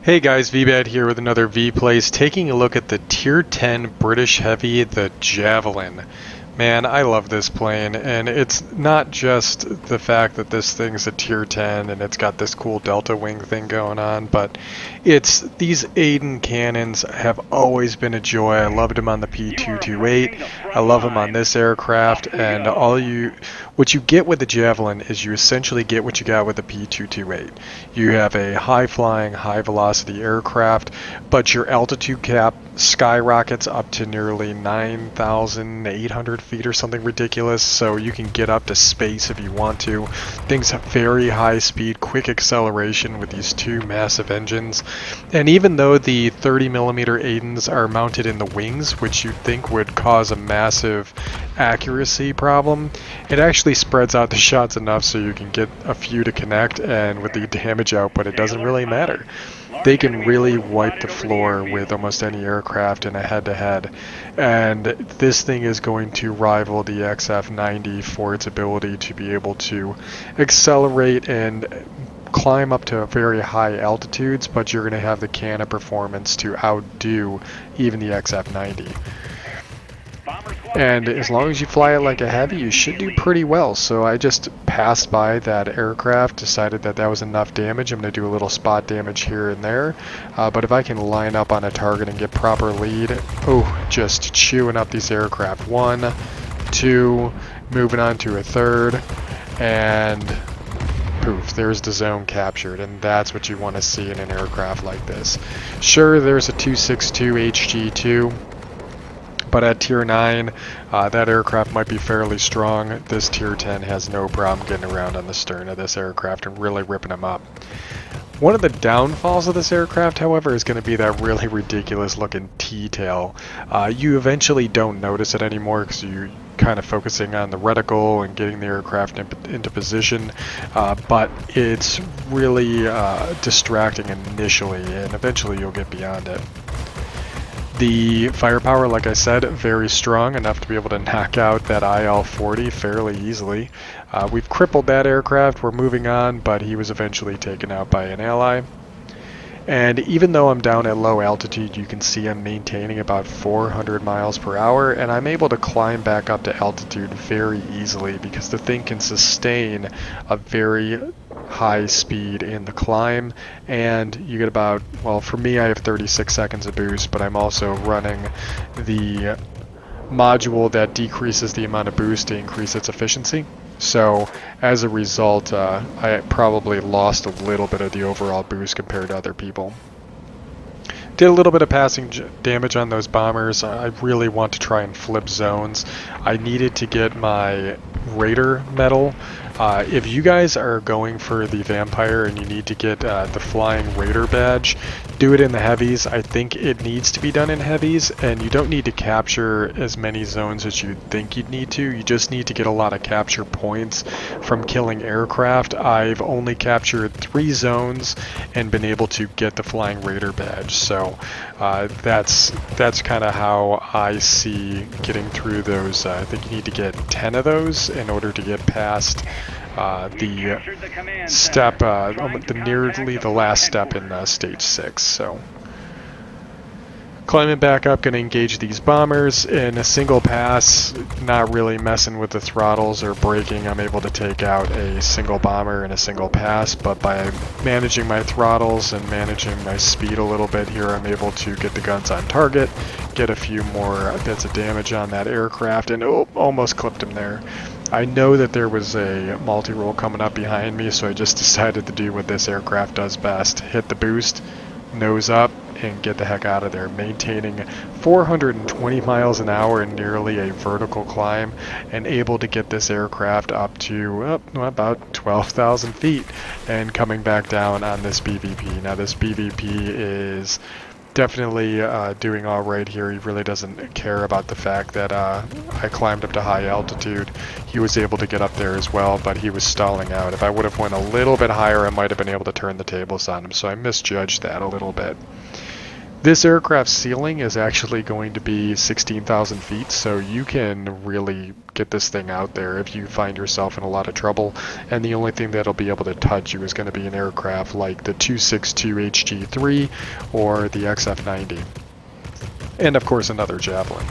Hey guys, Veebat here with another V-Plays, taking a look at the Tier 10 British Heavy, the Javelin. Man, I love this plane, and it's not just the fact that this thing's a Tier 10 and it's got this cool delta wing thing going on, but it's these Aden cannons have always been a joy. I loved them on the P228. I love them on this aircraft, and what you get with the Javelin is you essentially get what you got with the P228. You have a high-flying, high-velocity aircraft, but your altitude cap skyrockets up to nearly 9,800 feet or something ridiculous, so you can get up to space if you want to. Things have very high speed, quick acceleration with these two massive engines. And even though the 30mm Adens are mounted in the wings, which you'd think would cause a massive accuracy problem, it actually spreads out the shots enough so you can get a few to connect, and with the damage output it doesn't really matter. They can really wipe the floor with almost any aircraft in a head-to-head, and this thing is going to rival the XF-90 for its ability to be able to accelerate and climb up to very high altitudes, but you're going to have the cannon performance to outdo even the XF-90. And as long as you fly it like a heavy, you should do pretty well. So I just passed by that aircraft, decided that that was enough damage. I'm going to do a little spot damage here and there. But if I can line up on a target and get proper lead, just chewing up these aircraft. 1, 2, moving on to a third, and poof, there's the zone captured, and that's what you want to see in an aircraft like this. Sure, there's a 262 HG2. But at Tier 9, that aircraft might be fairly strong. This Tier 10 has no problem getting around on the stern of this aircraft and really ripping them up. One of the downfalls of this aircraft, however, is going to be that really ridiculous looking T-tail. You eventually don't notice it anymore because you're kind of focusing on the reticle and getting the aircraft into position, but it's really distracting initially, and eventually you'll get beyond it. The firepower, like I said, very strong, enough to be able to knock out that IL-40 fairly easily. We've crippled that aircraft, we're moving on, but he was eventually taken out by an ally. And even though I'm down at low altitude, you can see I'm maintaining about 400 miles per hour, and I'm able to climb back up to altitude very easily because the thing can sustain a very high speed in the climb, and you get about, well, for me I have 36 seconds of boost, but I'm also running the module that decreases the amount of boost to increase its efficiency. So as a result, I probably lost a little bit of the overall boost compared to other people. Did a little bit of passing damage on those bombers. I really want to try and flip zones. I needed to get my Raider medal. If you guys are going for the Vampire and you need to get the Flying Raider badge, do it in the heavies. I think it needs to be done in heavies, and you don't need to capture as many zones as you think you'd need to. You just need to get a lot of capture points from killing aircraft. I've only captured 3 zones and been able to get the Flying Raider badge, so that's kind of how I see getting through those. I think you need to get 10 of those in order to get past the step, nearly the last step in stage 6. So climbing back up, going to engage these bombers in a single pass, not really messing with the throttles or braking. I'm able to take out a single bomber in a single pass, but by managing my throttles and managing my speed a little bit here, I'm able to get the guns on target, get a few more bits of damage on that aircraft, and almost clipped him there. I know that there was a multi-roll coming up behind me, so I just decided to do what this aircraft does best. Hit the boost, nose up, and get the heck out of there, maintaining 420 miles an hour in nearly a vertical climb, and able to get this aircraft up to about 12,000 feet, and coming back down on this BVP. Now this BVP is definitely doing all right here. He really doesn't care about the fact that I climbed up to high altitude. He was able to get up there as well, but he was stalling out. If I would have went a little bit higher, I might have been able to turn the tables on him, so I misjudged that a little bit. This aircraft's ceiling is actually going to be 16,000 feet, so you can really get this thing out there if you find yourself in a lot of trouble, and the only thing that'll be able to touch you is going to be an aircraft like the 262 HG-3 or the XF-90, and of course another Javelin.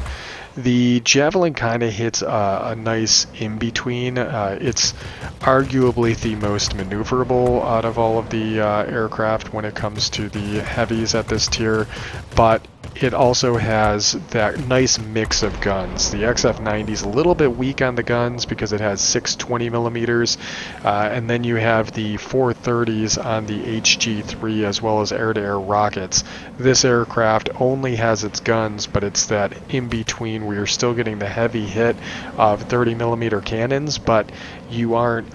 The Javelin kind of hits a nice in-between. It's arguably the most maneuverable out of all of the aircraft when it comes to the heavies at this tier, but it also has that nice mix of guns. The XF-90 is a little bit weak on the guns because it has 620 millimeters, and then you have the 430s on the HG-3 as well as air-to-air rockets. This aircraft only has its guns, but it's that in-between where you're still getting the heavy hit of 30 millimeter cannons, but you aren't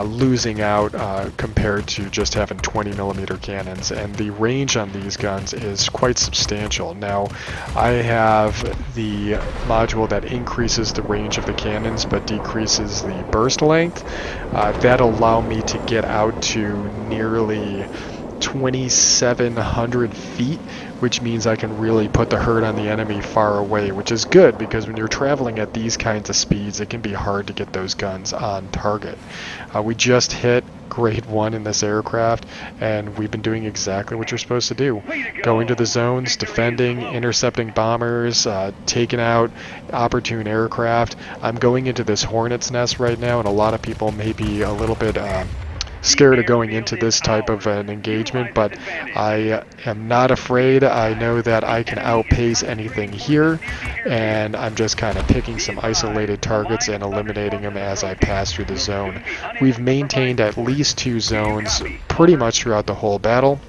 losing out compared to just having 20 millimeter cannons, and the range on these guns is quite substantial. Now, I have the module that increases the range of the cannons but decreases the burst length. That'll allow me to get out to nearly 2,700 feet, which means I can really put the hurt on the enemy far away, which is good because when you're traveling at these kinds of speeds, it can be hard to get those guns on target. We just hit grade 1 in this aircraft, and we've been doing exactly what you're supposed to do. Going to the zones, defending, intercepting bombers, taking out opportune aircraft. I'm going into this hornet's nest right now, and a lot of people may be a little bit scared of going into this type of an engagement, but I am not afraid. I know that I can outpace anything here, and I'm just kind of picking some isolated targets and eliminating them as I pass through the zone. We've maintained at least 2 zones pretty much throughout the whole battle,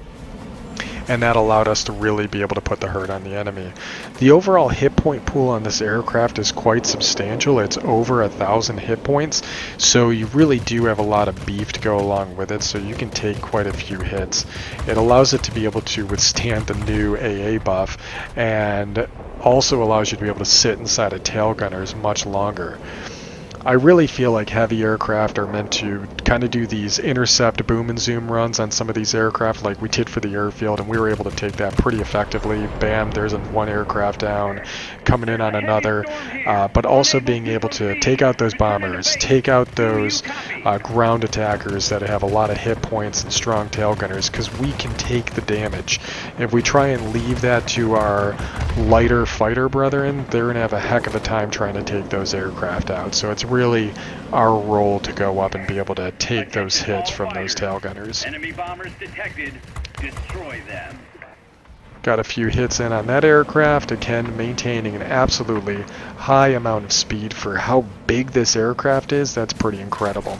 and that allowed us to really be able to put the hurt on the enemy. The overall hit point pool on this aircraft is quite substantial. It's over 1,000 hit points, so you really do have a lot of beef to go along with it, so you can take quite a few hits. It allows it to be able to withstand the new AA buff, and also allows you to be able to sit inside of tail gunners much longer. I really feel like heavy aircraft are meant to kind of do these intercept boom and zoom runs on some of these aircraft like we did for the airfield, and we were able to take that pretty effectively. Bam, there's one aircraft down, coming in on another, but also being able to take out those bombers, take out those ground attackers that have a lot of hit points and strong tail gunners, because we can take the damage. If we try and leave that to our lighter fighter brethren, they're going to have a heck of a time trying to take those aircraft out. So it's really our role to go up and be able to take those hits from those tail gunners. Enemy bombers detected. Destroy them. Got a few hits in on that aircraft, again maintaining an absolutely high amount of speed for how big this aircraft is. That's pretty incredible.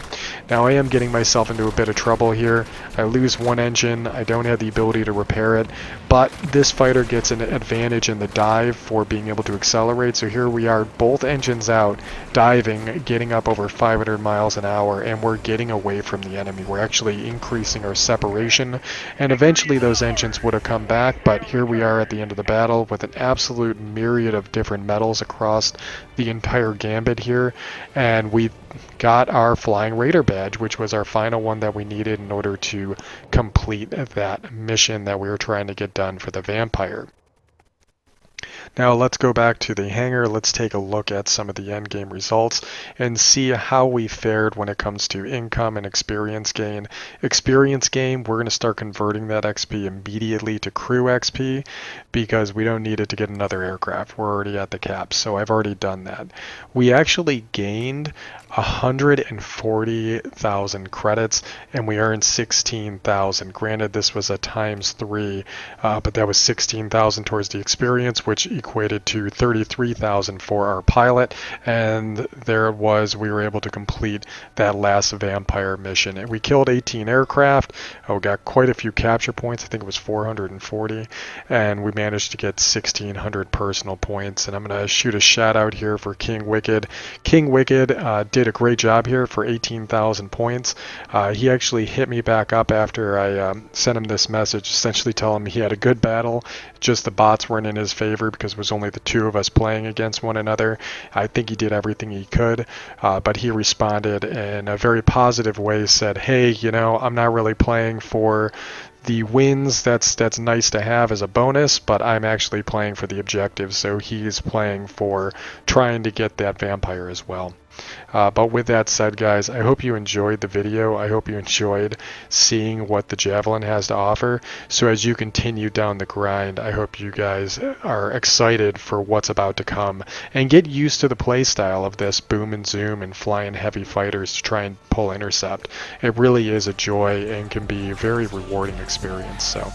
Now I am getting myself into a bit of trouble here. I lose one engine, I don't have the ability to repair it, but this fighter gets an advantage in the dive for being able to accelerate. So here we are, both engines out, diving, getting up over 500 miles an hour, and we're getting away from the enemy. We're actually increasing our separation, and eventually those engines would have come back, but here we are at the end of the battle with an absolute myriad of different medals across the entire gambit here, and we got our Flying Raider badge, which was our final one that we needed in order to complete that mission that we were trying to get done for the Vampire. Now let's go back to the hangar. Let's take a look at some of the endgame results and see how we fared when it comes to income and experience gain. Experience gain, we're going to start converting that XP immediately to crew XP because we don't need it to get another aircraft. We're already at the cap, so I've already done that. We actually gained 140,000 credits, and we earned 16,000. Granted, this was a ×3, but that was 16,000 towards the experience, which equated to 33,000 for our pilot, and there it was. We were able to complete that last Vampire mission, and we killed 18 aircraft. We got quite a few capture points. I think it was 440, and we managed to get 1,600 personal points. And I'm going to shoot a shout out here for King Wicked. King Wicked did a great job here for 18,000 points. He actually hit me back up after I sent him this message, essentially telling me he had a good battle, just the bots weren't in his favor because it was only the 2 of us playing against one another. I think he did everything he could, but he responded in a very positive way, said, hey, you know, I'm not really playing for the wins, that's nice to have as a bonus, but I'm actually playing for the objective, so he's playing for trying to get that vampire as well. But with that said, guys, I hope you enjoyed the video. I hope you enjoyed seeing what the Javelin has to offer. So as you continue down the grind, I hope you guys are excited for what's about to come and get used to the playstyle of this boom and zoom and flying heavy fighters to try and pull intercept. It really is a joy and can be a very rewarding experience. So